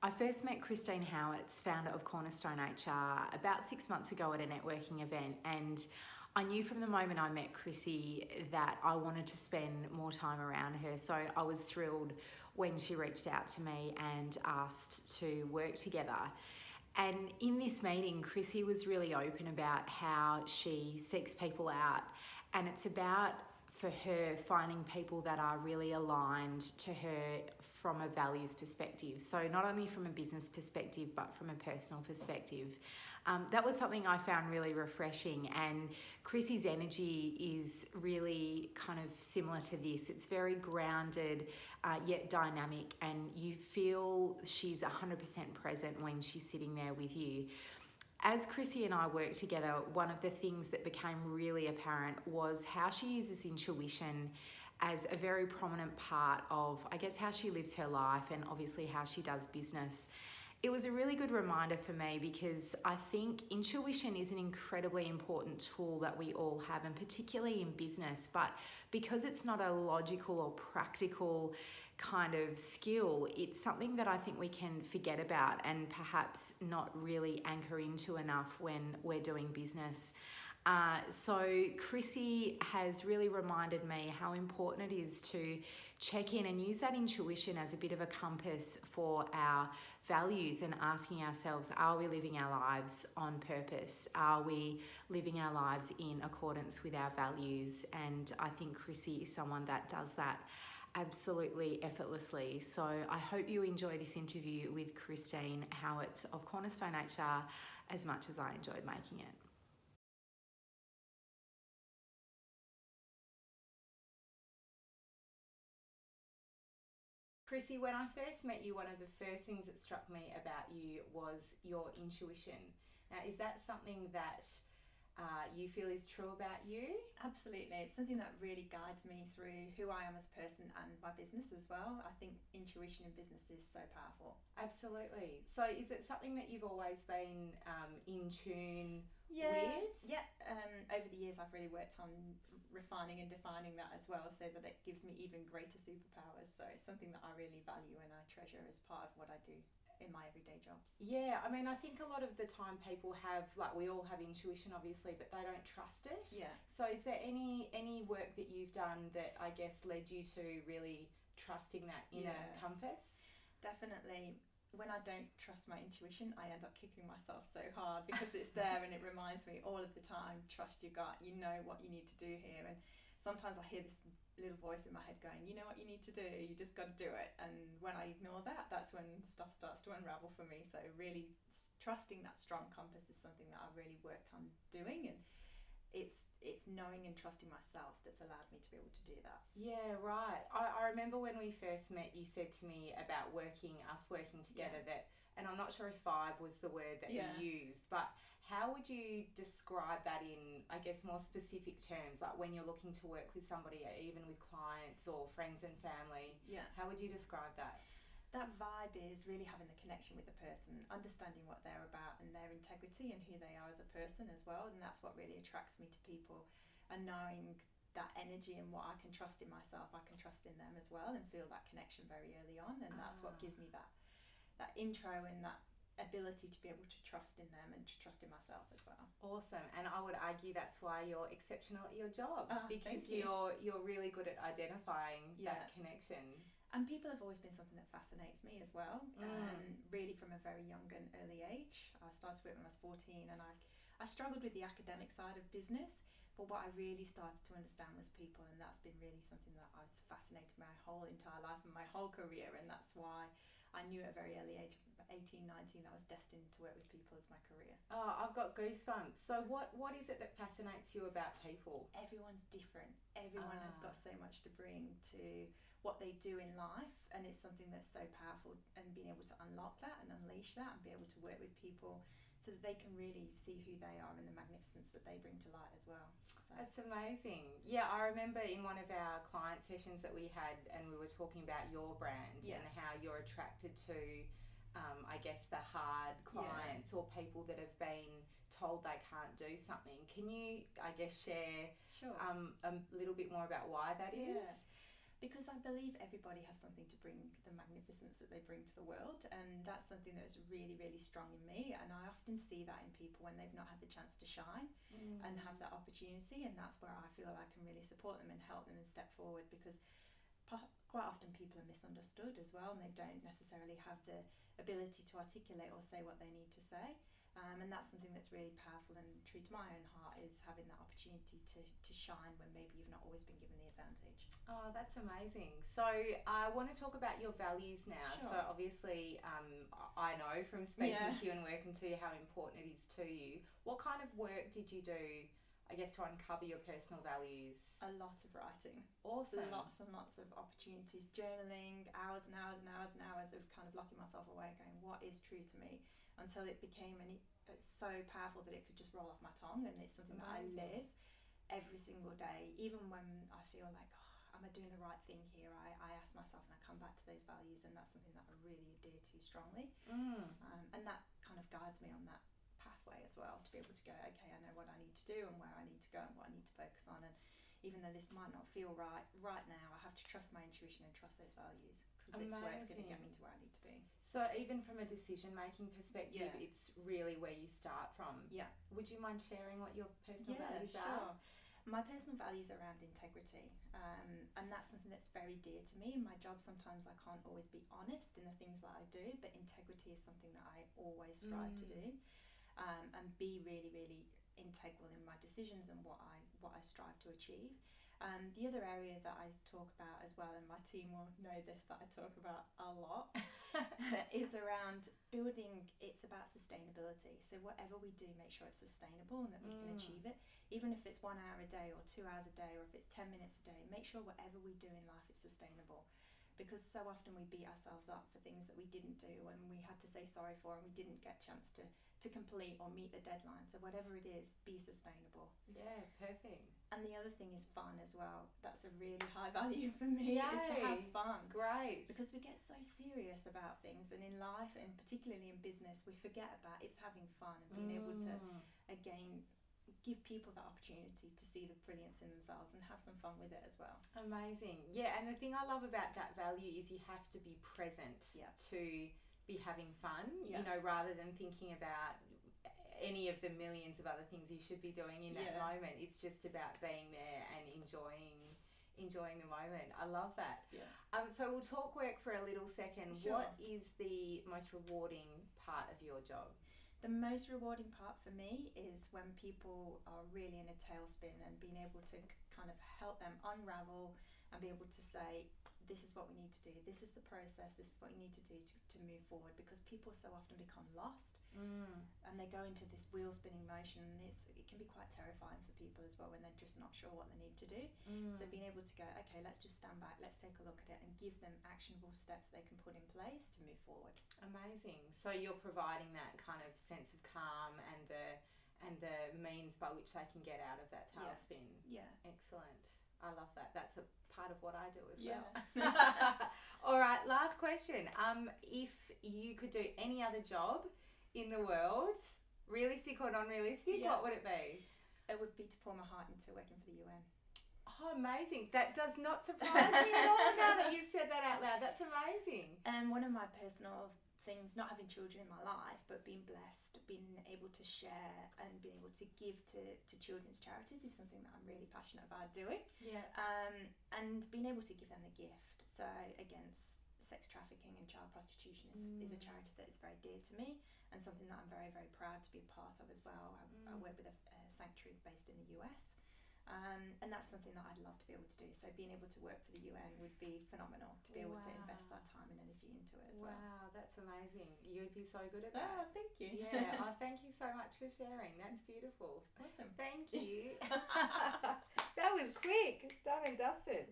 I first met Christine Howitz, founder of Cornerstone HR, about 6 months ago at a networking event, and I knew from the moment I met Chrissy that I wanted to spend more time around her. So I was thrilled when she reached out to me and asked to work together. And in this meeting, Chrissy was really open about how she seeks people out, and it's about, for her, finding people that are really aligned to her from a values perspective. So not only from a business perspective, but from a personal perspective. That was something I found really refreshing, and Chrissy's energy is really kind of similar to this. It's very grounded, yet dynamic, and you feel she's 100% present when she's sitting there with you. As Chrissy and I worked together, one of the things that became really apparent was how she uses intuition as a very prominent part of, I guess, how she lives her life and obviously how she does business. It was a really good reminder for me because I think intuition is an incredibly important tool that we all have, and particularly in business. But because it's not a logical or practical kind of skill, it's something that I think we can forget about and perhaps not really anchor into enough when we're doing business. So Chrissy has really reminded me how important it is to check in and use that intuition as a bit of a compass for our values, and asking ourselves, are we living our lives on purpose? Are we living our lives in accordance with our values? And I think Chrissy is someone that does that absolutely effortlessly. So I hope you enjoy this interview with Christine Howitz of Cornerstone HR as much as I enjoyed making it. Chrissy, when I first met you, one of the first things that struck me about you was your intuition. Now, is that something that you feel is true about you? Absolutely. It's something that really guides me through who I am as a person and my business as well. I think intuition in business is so powerful. Absolutely. So is it something that you've always been in tune Yeah. with? Yeah. Over the years, I've really worked on refining and defining that as well, so that it gives me even greater superpowers. So it's something that I really value and I treasure as part of what I do in my everyday job. Yeah, I mean, I think a lot of the time people have, like, we all have intuition obviously, but they don't trust it. Yeah. So is there any work that you've done that I guess led you to really trusting that inner compass? Definitely. When I don't trust my intuition, I end up kicking myself so hard because it's there and it reminds me all of the time, trust your gut, you know what you need to do here. And sometimes I hear this little voice in my head going, you know what you need to do, you just got to do it. And when I ignore that, that's when stuff starts to unravel for me. So really trusting that strong compass is something that I've really worked on doing, and it's knowing and trusting myself that's allowed me to be able to do that. Yeah, right. I remember when we first met, you said to me about us working together, that, and I'm not sure if vibe was the word that you used, but how would you describe that in, I guess, more specific terms, like when you're looking to work with somebody, even with clients or friends and family? Yeah. How would you describe that? That vibe is really having the connection with the person, understanding what they're about and their integrity and who they are as a person as well. And that's what really attracts me to people, and knowing that energy and what I can trust in myself, I can trust in them as well, and feel that connection very early on. And that's what gives me that intro and that ability to be able to trust in them and to trust in myself as well. Awesome. And I would argue that's why you're exceptional at your job, because you. you're really good at identifying that connection. And people have always been something that fascinates me as well. Really from a very young and early age. I started work when I was 14, and I struggled with the academic side of business, but what I really started to understand was people, and that's been really something that I was fascinated my whole entire life and my whole career, and that's why I knew at a very early age, 18, 19, that I was destined to work with people as my career. Oh, I've got goosebumps. So what is it that fascinates you about people? Everyone's different. Everyone has got so much to bring to what they do in life, and it's something that's so powerful, and being able to unlock that and unleash that and be able to work with people so that they can really see who they are and the magnificence that they bring to light as well. So. That's amazing. Yeah, I remember in one of our client sessions that we had, and we were talking about your brand and how you're attracted to, I guess, the hard clients or people that have been told they can't do something. Can you, I guess, share a little bit more about why that is? Because I believe everybody has something to bring, the magnificence that they bring to the world, and that's something that is really, really strong in me. And I often see that in people when they've not had the chance to shine and have that opportunity, and that's where I feel I can really support them and help them and step forward, because quite often people are misunderstood as well, and they don't necessarily have the ability to articulate or say what they need to say. And that's something that's really powerful and true to my own heart, is having that opportunity to shine when maybe you've not always been given the advantage. Oh, that's amazing. So I want to talk about your values now. Sure. So obviously I know from speaking to you and working to you how important it is to you. What kind of work did you do, I guess, to uncover your personal values? A lot of writing. Awesome. Lots and lots of opportunities, journaling, hours and hours and hours and hours of kind of locking myself away, going, what is true to me? Until it became it's so powerful that it could just roll off my tongue, and it's something that I live every single day. Even when I feel like, oh, am I doing the right thing here? I ask myself, and I come back to those values, and that's something that I really adhere to strongly. And that kind of guides me on that pathway as well, to be able to go, okay, I know what I need to do and where I need to go and what I need to focus on. And even though this might not feel right now, I have to trust my intuition and trust those values, because it's where it's going to get me to where I need to be. So even from a decision-making perspective, it's really where you start from. Yeah. Would you mind sharing what your personal values sure. are? My personal values are around integrity, and that's something that's very dear to me. In my job, sometimes I can't always be honest in the things that I do, but integrity is something that I always strive to do, and be really, really integral in my decisions and what I strive to achieve. The other area that I talk about as well, and my team will know this, that I talk about a lot, is around building. It's about sustainability. So whatever we do, make sure it's sustainable and that we can achieve it. Even if it's 1 hour a day or 2 hours a day, or if it's 10 minutes a day, make sure whatever we do in life is sustainable. Because so often we beat ourselves up for things that we didn't do and we had to say sorry for, and we didn't get a chance to complete or meet the deadline. So whatever it is, be sustainable. Yeah, perfect. And the other thing is fun as well. That's a really high value for me, is to have fun. Great. Because we get so serious about things, and in life, and particularly in business, we forget about it's having fun and being able to, again, give people the opportunity to see the brilliance in themselves and have some fun with it as well. Amazing. Yeah, and the thing I love about that value is you have to be present to be having fun, you know, rather than thinking about any of the millions of other things you should be doing in that moment. It's just about being there and enjoying the moment. I love that. Yeah. So we'll talk work for a little second. Sure. What is the most rewarding part of your job? The most rewarding part for me is when people are really in a tailspin, and being able to kind of help them unravel and be able to say, this is what we need to do, this is the process, this is what you need to do to move forward. Because people so often become lost and they go into this wheel spinning motion, and it can be quite terrifying for people as well when they're just not sure what they need to do. So being able to go, okay, let's just stand back, let's take a look at it, and give them actionable steps they can put in place to move forward. Amazing. So you're providing that kind of sense of calm and the means by which they can get out of that tailspin. Yeah. Excellent. I love that. That's a part of what I do as well. Yeah. All right, last question. If you could do any other job in the world, realistic or non-realistic, what would it be? It would be to pour my heart into working for the UN. Oh, amazing. That does not surprise me at all now that you've said that out loud. That's amazing. And one of my personal things, not having children in my life, but being blessed, being able to share and being able to give to children's charities is something that I'm really passionate about doing. Yeah. And being able to give them the gift. So against sex trafficking and child prostitution is a charity that is very dear to me, and something that I'm very, very proud to be a part of as well. I work with a sanctuary based in the US. And that's something that I'd love to be able to do. So being able to work for the UN would be phenomenal, to be able to invest that time and energy into it as well. Wow, that's amazing. You'd be so good at that. Oh, thank you. Yeah, thank you so much for sharing. That's beautiful. Awesome. Thank you. That was quick. Done and dusted.